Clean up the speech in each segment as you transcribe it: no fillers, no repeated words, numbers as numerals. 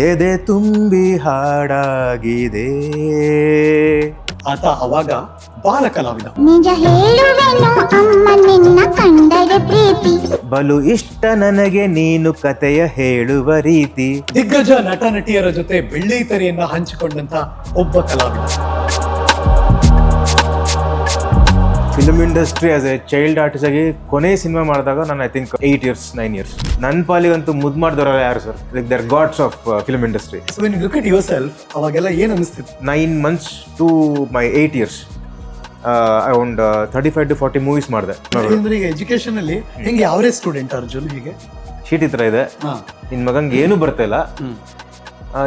ಎದೆ ತುಂಬಿ ಹಾಡಾಗಿದೆ. ಆತ ಅವಾಗ ಬಾಲ ಕಲಾವಿದ. ನಿಜ ಹೇಳುವೆನು ಅಮ್ಮ ನಿನ್ನ ಕಂಡರೆ ಪ್ರೀತಿ. ಬಲು ಇಷ್ಟ ನನಗೆ ನೀನು ಕತೆಯ ಹೇಳುವ ರೀತಿ. ದಿಗ್ಗಜ ನಟ ನಟಿಯರ ಜೊತೆ ಬೆಳ್ಳಿತೆರೆಯನ್ನ ಹಂಚಿಕೊಂಡಂತ ಒಬ್ಬ ಕಲಾವಿದ. Film industry as A child artist ಆಗಿ ಕೊನೆ ಸಿನಿಮಾ ಮಾಡಿದಾಗ ನಾನು ಐ ಥಿಂಕ್ 8 years 9 years. ನನ್ನ ಪಾಲಿಗಂತೂ ಮುದ್ದು ಮಾಡಿದವರಲ್ಲ ಯಾರು sir, like their gods of film industry. So when you look at yourself, ಅವಾಗೆಲ್ಲ ಏನ್ ಅನಿಸ್ತಿತ್ತು? 9 months to my 8 years. Around 35 to 40 movies ಮಾಡಿದೆ. ಅಂದ್ರೆ ಈಗ ಎಜುಕೇಶನ್ ಅಲ್ಲಿ ಹೆಂಗೆ ಯಾವರೇ ಸ್ಟೂಡೆಂಟ್ ಅರ್ಜುನ್? ಹೀಗೆ ಶೀಟ್ ಈ ಥರ ಇದೆ, ನಿನ್ನ ಮಗನ್ಗೆ ಏನೂ ಬರ್ತಾ ಇಲ್ಲ,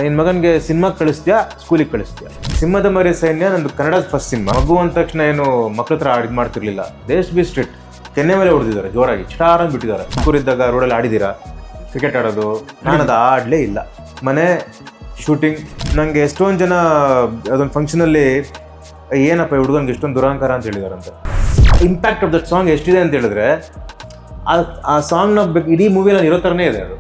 ನಿನ್ನ ಮಗನಿಗೆ ಸಿನಿಮಾಗೆ ಕಳಿಸ್ತೀಯಾ ಸ್ಕೂಲಿಗೆ ಕಳಿಸ್ತೀಯಾ. ಸಿಂಹದ ಮರಿ ಸೈನ್ಯ ನಂದು ಕನ್ನಡದ ಫಸ್ಟ್ ಸಿನಿಮಾ. ಮಗು ಅಂದ ತಕ್ಷಣ ಏನು ಮಕ್ಳ ಹತ್ರ ಇದು ಮಾಡ್ತಿರ್ಲಿಲ್ಲ. ದೇಶ್ ಬಿ ಸ್ಟ್ರಿಕ್ಟ್, ಕೆನ್ನೆ ಮೇಲೆ ಹೊಡೆದಿದ್ದಾರೆ ಜೋರಾಗಿ, ಸ್ಟಾರ್ ಅಂತ ಬಿಟ್ಟಿದ್ದಾರೆ. ಸ್ಕೂಲಿದ್ದಾಗ ರೋಡಲ್ಲಿ ಆಡಿದ್ದೀರಾ ಕ್ರಿಕೆಟ್ ಆಡೋದು? ನಾನು ಅದು ಆಡಲೇ ಇಲ್ಲ. ಮನೆ ಶೂಟಿಂಗ್, ನನಗೆ ಎಷ್ಟೊಂದು ಜನ ಅದೊಂದು ಫಂಕ್ಷನಲ್ಲಿ ಏನಪ್ಪ ಹುಡುಗನಿಗೆ ಎಷ್ಟೊಂದು ದುರಾಂಕಾರ ಅಂತ ಹೇಳಿದಾರಂತೆ. ಇಂಪ್ಯಾಕ್ಟ್ ಆಫ್ ದಟ್ ಸಾಂಗ್ ಎಷ್ಟಿದೆ ಅಂತ ಹೇಳಿದ್ರೆ, ಆ ಸಾಂಗ್ನ ಇಡೀ ಮೂವಿ ನಾನು ಇರೋ ಥರನೇ ಇದೆ ಅದು.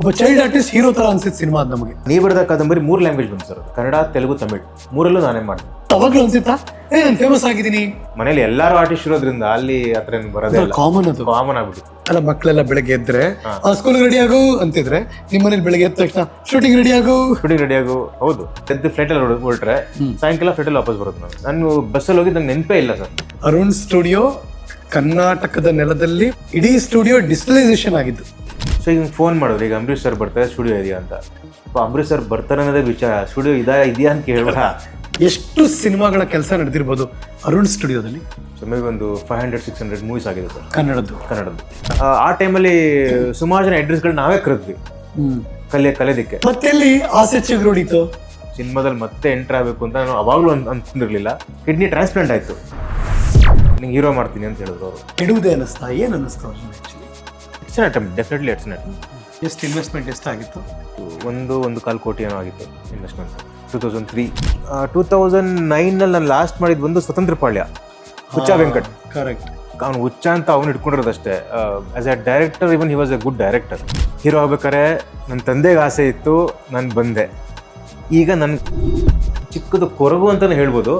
ಒಬ್ಬ ಚೈಲ್ಡ್ ಆರ್ಟಿಸ್ಟ್ ಹೀರೋ ತರ ಅನ್ಸಿತ್ತು ಸಿನಿಮಾ ಅದು ನಮಗೆ. ನೀ ಬರೆದ ಕಾದಂಬರಿ 3 ಲ್ಯಾಂಗ್ವೇಜ್ ಬಂತು ಸರ್, ಕನ್ನಡ, ತೆಲುಗು, ತಮಿಳ್, 3ರಲ್ಲೂ ನಾನೇ ಮಾಡಿದೆ. ಅವಾಗ್ಲೂ ಅನ್ಸಿತ್ತಾ ನಾನು ಫೇಮಸ್ ಆಗಿದ್ದೀನಿ? ಮನೇಲಿ ಎಲ್ಲಾರು ಆರ್ಟಿಸ್ಟ್ ಇರೋದ್ರಿಂದ ಅಲ್ಲಿ ಹತ್ರ ಬರೋದೇ ಇಲ್ಲ, ಕಾಮನ್ ಅದು, ಕಾಮನ್ ಆಗ್ಬಿಟ್ಟಿತ್ತು. ಅಲ್ಲ ಮಕ್ಕಳೆಲ್ಲ ಬೆಳಗ್ಗೆ ಎದ್ರೆ ಸ್ಕೂಲ್ ರೆಡಿ ಆಗು ಅಂತಿದ್ರೆ, ನಿಮ್ಮ ಮನೇಲಿ ಬೆಳಗ್ಗೆ ಎದ್ದ ತಕ್ಷಣ ಶೂಟಿಂಗ್ ರೆಡಿ ಆಗು. ಹೌದು, ಫ್ಲೈಟ್ ಅಲ್ಲಿ ಹೊರಟ್ರೆ ಸಾಯಂಕಾಲ ಫ್ಲೈಟ್ ಅಲ್ಲಿ ವಾಪಸ್ ಬರೋದು. ನಾನು ಬಸ್ಸಲ್ಲಿ ಹೋಗಿ ನಂಗೆ ನೆನಪೇ ಇಲ್ಲ ಸರ್. ಅರುಣ್ ಸ್ಟುಡಿಯೋ ಕರ್ನಾಟಕದ ನೆಲದಲ್ಲಿ ಇಡೀ ಸ್ಟುಡಿಯೋ ಡಿಜಿಟಲೈಸೇಷನ್ ಆಗಿದ್ದು. ಸೊ ಈಗ ಫೋನ್ ಮಾಡಿದ್ರು, ಈಗ ಅಂಬರೀಶ್ ಸರ್ ಬರ್ತಾರೆ ಸ್ಟುಡಿಯೋ ಇದೆಯಾ ಅಂತ. ಅಂಬರೀಶ್ ಸರ್ ಬರ್ತಾರೆ ಅನ್ನೋದೇ ವಿಚಾರ, ಸ್ಟುಡಿಯೋ ಇದೆಯಾ ಅಂತ ಕೇಳಬೇಡ. ಎಷ್ಟು ಸಿನಿಮಾಗಳ ಕೆಲಸ ನಡೆದಿರ್ಬೋದು ಅರುಣ್ ಸ್ಟುಡಿಯೋದಲ್ಲಿ? ಸುಮಾರು ಒಂದು 500-600 ಮೂವೀಸ್ ಆಗಿದೆ ಸರ್ ಕನ್ನಡದ್ದು. ಆ ಟೈಮಲ್ಲಿ ಸುಮಾರು ಜನ ಅಡ್ರೆಸ್ಗಳು ನಾವೇ ಕರೆದ್ವಿ ಕಲಿಯೋದಕ್ಕೆ. ಮತ್ತೆ ಎಲ್ಲಿ ಆಸೆ ಚಿಗುರೊಡಿತು ಸಿನಿಮಾದಲ್ಲಿ ಮತ್ತೆ ಎಂಟರ್ ಆಗಬೇಕು ಅಂತ ನಾನು ಅವಾಗಲೂ ಅನ್ಕೊಂಡಿರ್ಲಿಲ್ಲ. ಕಿಡ್ನಿ ಟ್ರಾನ್ಸ್ಪ್ಲಾಂಟ್ ಆಯಿತು, ನಿಂಗೆ ಹೀರೋ ಮಾಡ್ತೀನಿ ಅಂತ ಹೇಳಿದ್ರು ಅವರು. ಇಡುವುದೇ ಅನ್ನಿಸ್ತಾ? ಏನು ಅನ್ನಿಸ್ತಾ actually? It's an attempt, definitely it's an attempt. ಎಷ್ಟು ಇನ್ವೆಸ್ಟ್ಮೆಂಟ್ ಎಷ್ಟಾಗಿತ್ತು? 1.25 ಕೋಟಿ ಏನೋ ಆಗಿತ್ತು ಇನ್ವೆಸ್ಟ್ಮೆಂಟ್. 2003 2009ನಲ್ಲಿ ನಾನು ಲಾಸ್ಟ್ ಮಾಡಿದ್ದು ಒಂದು ಸ್ವತಂತ್ರ ಪಾಳ್ಯ, ಹುಚ್ಚ ವೆಂಕಟ್. ಕರೆಕ್ಟ್. ಅವ್ನು ಹುಚ್ಚ ಅಂತ ಅವ್ನು ಇಟ್ಕೊಂಡಿರೋದಷ್ಟೇ. As a director even he was a good director. Hero ಆಗ್ಬೇಕಾದ್ರೆ ನನ್ನ ತಂದೆಗೆ ಆಸೆ ಇತ್ತು, ನಾನು ಬಂದೆ. ಈಗ ನನ್ನ ಚಿಕ್ಕದು ಕೊರಗು ಅಂತಲೇ ಹೇಳ್ಬೋದು.